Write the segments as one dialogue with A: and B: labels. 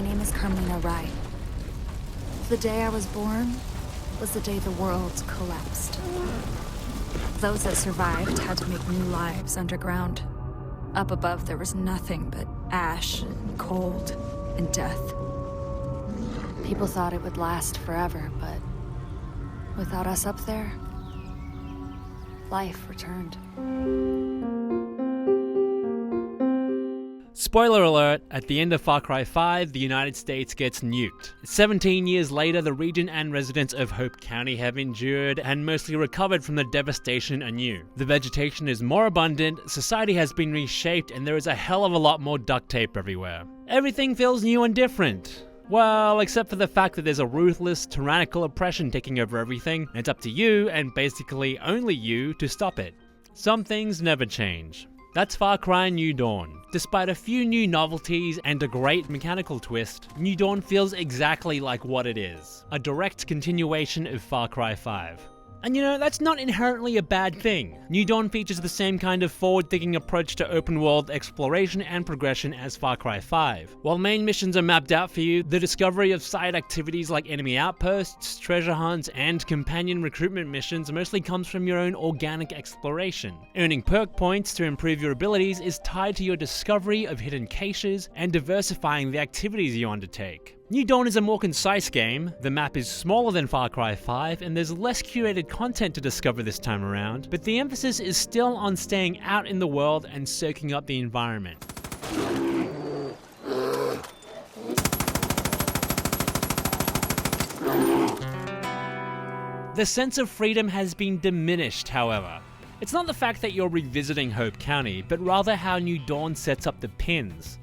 A: My name is Carmina Rai. The day I was born was the day the world collapsed. Those that survived had to make new lives underground. Up above, there was nothing but ash and cold and death. People thought it would last forever, but without us up there, life returned.
B: Spoiler alert, at the end of Far Cry 5, the United States gets nuked. 17 years later, the region and residents of Hope County have endured and mostly recovered from the devastation anew. The vegetation is more abundant, society has been reshaped, and there is a hell of a lot more duct tape everywhere. Everything feels new and different. Well, except for the fact that there's a ruthless, tyrannical oppression taking over everything, and it's up to you, and basically only you, to stop it. Some things never change. That's Far Cry New Dawn. Despite a few new novelties and a great mechanical twist, New Dawn feels exactly like what it is. A direct continuation of Far Cry 5. And you know, that's not inherently a bad thing. New Dawn features the same kind of forward-thinking approach to open-world exploration and progression as Far Cry 5. While main missions are mapped out for you, the discovery of side activities like enemy outposts, treasure hunts, and companion recruitment missions mostly comes from your own organic exploration. Earning perk points to improve your abilities is tied to your discovery of hidden caches and diversifying the activities you undertake. New Dawn is a more concise game, the map is smaller than Far Cry 5, and there's less curated content to discover this time around, but the emphasis is still on staying out in the world and soaking up the environment. The sense of freedom has been diminished, however. It's not the fact that you're revisiting Hope County, but rather how New Dawn sets up the pins.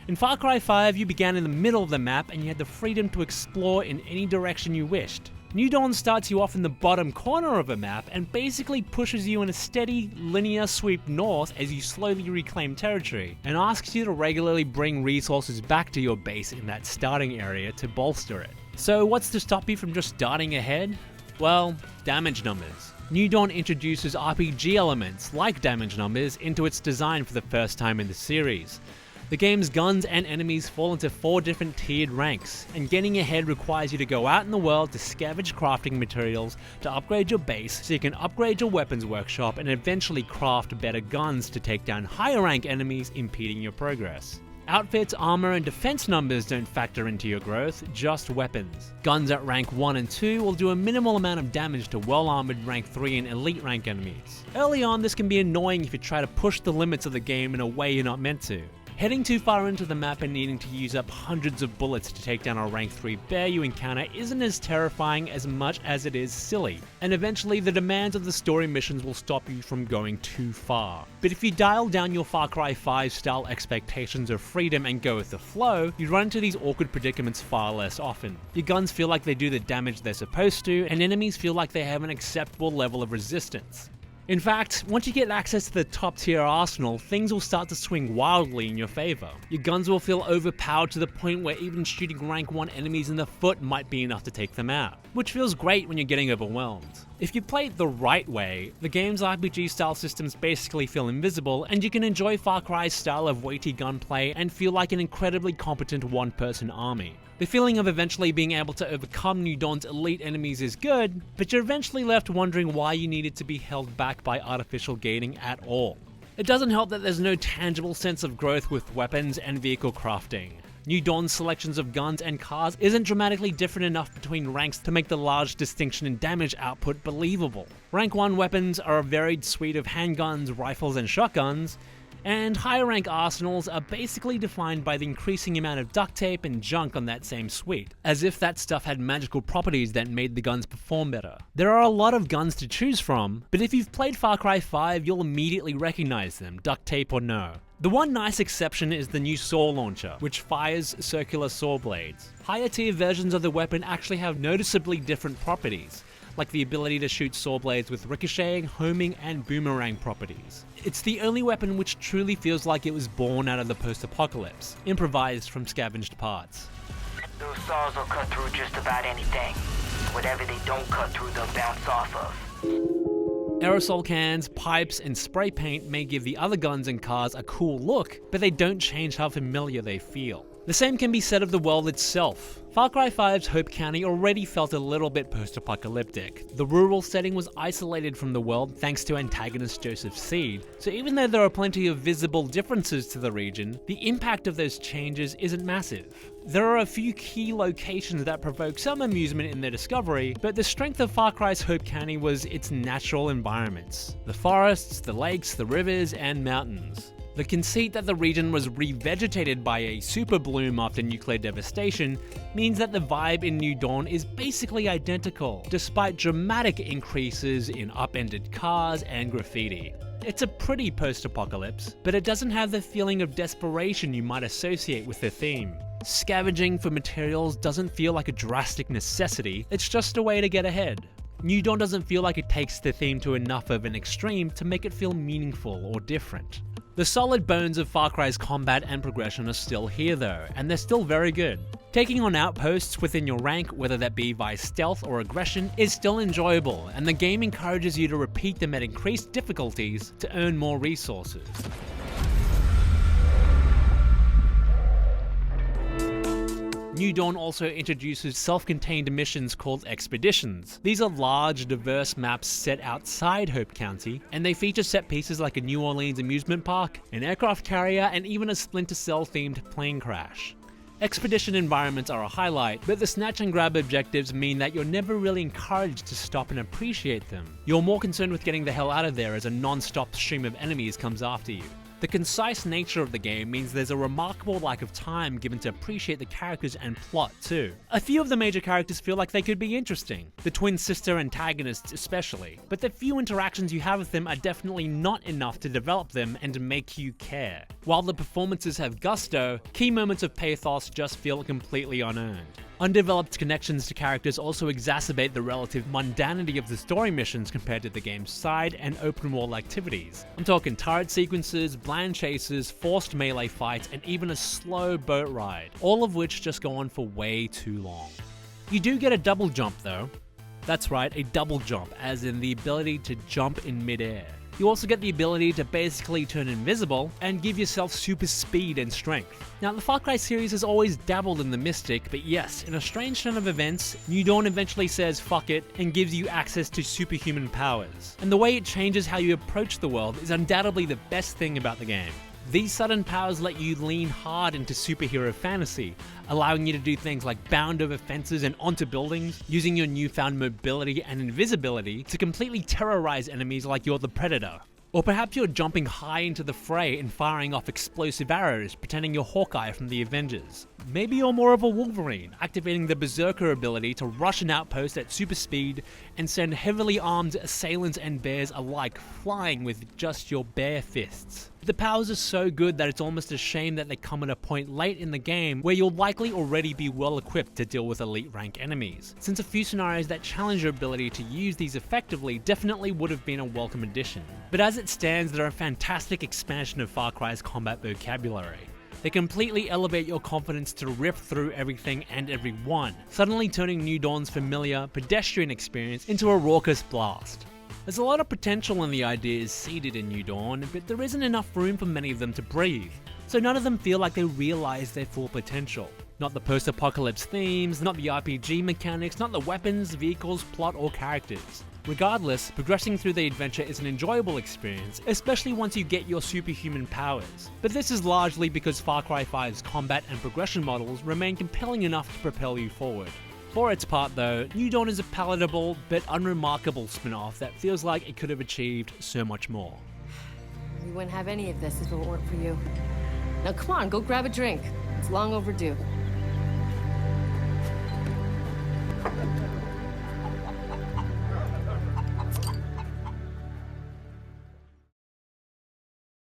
B: In Far Cry 5, you began in the middle of the map and you had the freedom to explore in any direction you wished. New Dawn starts you off in the bottom corner of a map and basically pushes you in a steady, linear sweep north as you slowly reclaim territory, and asks you to regularly bring resources back to your base in that starting area to bolster it. So what's to stop you from just darting ahead? Well, damage numbers. New Dawn introduces RPG elements, like damage numbers, into its design for the first time in the series. The game's guns and enemies fall into 4 different tiered ranks, and getting ahead requires you to go out in the world to scavenge crafting materials to upgrade your base so you can upgrade your weapons workshop and eventually craft better guns to take down higher rank enemies impeding your progress. Outfits, armor, and defense numbers don't factor into your growth, just weapons. Guns at rank 1 and 2 will do a minimal amount of damage to well-armored rank 3 and elite rank enemies. Early on, this can be annoying if you try to push the limits of the game in a way you're not meant to. Heading too far into the map and needing to use up hundreds of bullets to take down a rank 3 bear you encounter isn't as terrifying as much as it is silly, and eventually the demands of the story missions will stop you from going too far. But if you dial down your Far Cry 5 style expectations of freedom and go with the flow, you run into these awkward predicaments far less often. Your guns feel like they do the damage they're supposed to, and enemies feel like they have an acceptable level of resistance. In fact, once you get access to the top tier arsenal, things will start to swing wildly in your favor. Your guns will feel overpowered to the point where even shooting rank 1 enemies in the foot might be enough to take them out, which feels great when you're getting overwhelmed. If you play it the right way, the game's RPG style systems basically feel invisible, and you can enjoy Far Cry's style of weighty gunplay and feel like an incredibly competent one-person army. The feeling of eventually being able to overcome New Dawn's elite enemies is good, but you're eventually left wondering why you needed to be held back by artificial gating at all. It doesn't help that there's no tangible sense of growth with weapons and vehicle crafting. New Dawn's selections of guns and cars isn't dramatically different enough between ranks to make the large distinction in damage output believable. Rank 1 weapons are a varied suite of handguns, rifles, and shotguns, and higher rank arsenals are basically defined by the increasing amount of duct tape and junk on that same suite, as if that stuff had magical properties that made the guns perform better. There are a lot of guns to choose from, but if you've played Far Cry 5, you'll immediately recognize them, duct tape or no. The one nice exception is the new saw launcher, which fires circular saw blades. Higher tier versions of the weapon actually have noticeably different properties, like the ability to shoot saw blades with ricocheting, homing, and boomerang properties. It's the only weapon which truly feels like it was born out of the post-apocalypse, improvised from scavenged parts.
C: Those saws will cut through just about anything. Whatever they don't cut through, they'll bounce off of.
B: Aerosol cans, pipes, and spray paint may give the other guns and cars a cool look, but they don't change how familiar they feel. The same can be said of the world itself. Far Cry 5's Hope County already felt a little bit post-apocalyptic. The rural setting was isolated from the world thanks to antagonist Joseph Seed, so even though there are plenty of visible differences to the region, the impact of those changes isn't massive. There are a few key locations that provoke some amusement in their discovery, but the strength of Far Cry's Hope County was its natural environments. The forests, the lakes, the rivers, and mountains. The conceit that the region was revegetated by a super bloom after nuclear devastation means that the vibe in New Dawn is basically identical, despite dramatic increases in upended cars and graffiti. It's a pretty post-apocalypse, but it doesn't have the feeling of desperation you might associate with the theme. Scavenging for materials doesn't feel like a drastic necessity, it's just a way to get ahead. New Dawn doesn't feel like it takes the theme to enough of an extreme to make it feel meaningful or different. The solid bones of Far Cry's combat and progression are still here though, and they're still very good. Taking on outposts within your rank, whether that be via stealth or aggression, is still enjoyable, and the game encourages you to repeat them at increased difficulties to earn more resources. New Dawn also introduces self-contained missions called expeditions. These are large, diverse maps set outside Hope County, and they feature set pieces like a New Orleans amusement park, an aircraft carrier, and even a Splinter Cell-themed plane crash. Expedition environments are a highlight, but the snatch and grab objectives mean that you're never really encouraged to stop and appreciate them. You're more concerned with getting the hell out of there as a non-stop stream of enemies comes after you. The concise nature of the game means there's a remarkable lack of time given to appreciate the characters and plot too. A few of the major characters feel like they could be interesting, the twin sister antagonists especially, but the few interactions you have with them are definitely not enough to develop them and to make you care. While the performances have gusto, key moments of pathos just feel completely unearned. Undeveloped connections to characters also exacerbate the relative mundanity of the story missions compared to the game's side and open world activities. I'm talking turret sequences, bland chases, forced melee fights, and even a slow boat ride, all of which just go on for way too long. You do get a double jump though. That's right, a double jump, as in the ability to jump in midair. You also get the ability to basically turn invisible and give yourself super speed and strength. Now, the Far Cry series has always dabbled in the mystic, but yes, in a strange turn of events, New Dawn eventually says fuck it and gives you access to superhuman powers. And the way it changes how you approach the world is undoubtedly the best thing about the game. These sudden powers let you lean hard into superhero fantasy, allowing you to do things like bound over fences and onto buildings, using your newfound mobility and invisibility to completely terrorize enemies like you're the Predator. Or perhaps you're jumping high into the fray and firing off explosive arrows, pretending you're Hawkeye from the Avengers. Maybe you're more of a Wolverine, activating the Berserker ability to rush an outpost at super speed and send heavily armed assailants and bears alike flying with just your bare fists. The powers are so good that it's almost a shame that they come at a point late in the game where you'll likely already be well equipped to deal with elite rank enemies, since a few scenarios that challenge your ability to use these effectively definitely would have been a welcome addition. But as it stands, they're a fantastic expansion of Far Cry's combat vocabulary. They completely elevate your confidence to rip through everything and everyone, suddenly turning New Dawn's familiar, pedestrian experience into a raucous blast. There's a lot of potential in the ideas seeded in New Dawn, but there isn't enough room for many of them to breathe, so none of them feel like they realize their full potential. Not the post-apocalypse themes, not the RPG mechanics, not the weapons, vehicles, plot, or characters. Regardless, progressing through the adventure is an enjoyable experience, especially once you get your superhuman powers. But this is largely because Far Cry 5's combat and progression models remain compelling enough to propel you forward. For its part though, New Dawn is a palatable but unremarkable spin-off that feels like it could have achieved so much more.
D: We wouldn't have any of this if it weren't for you. Now come on, go grab a drink. It's long overdue.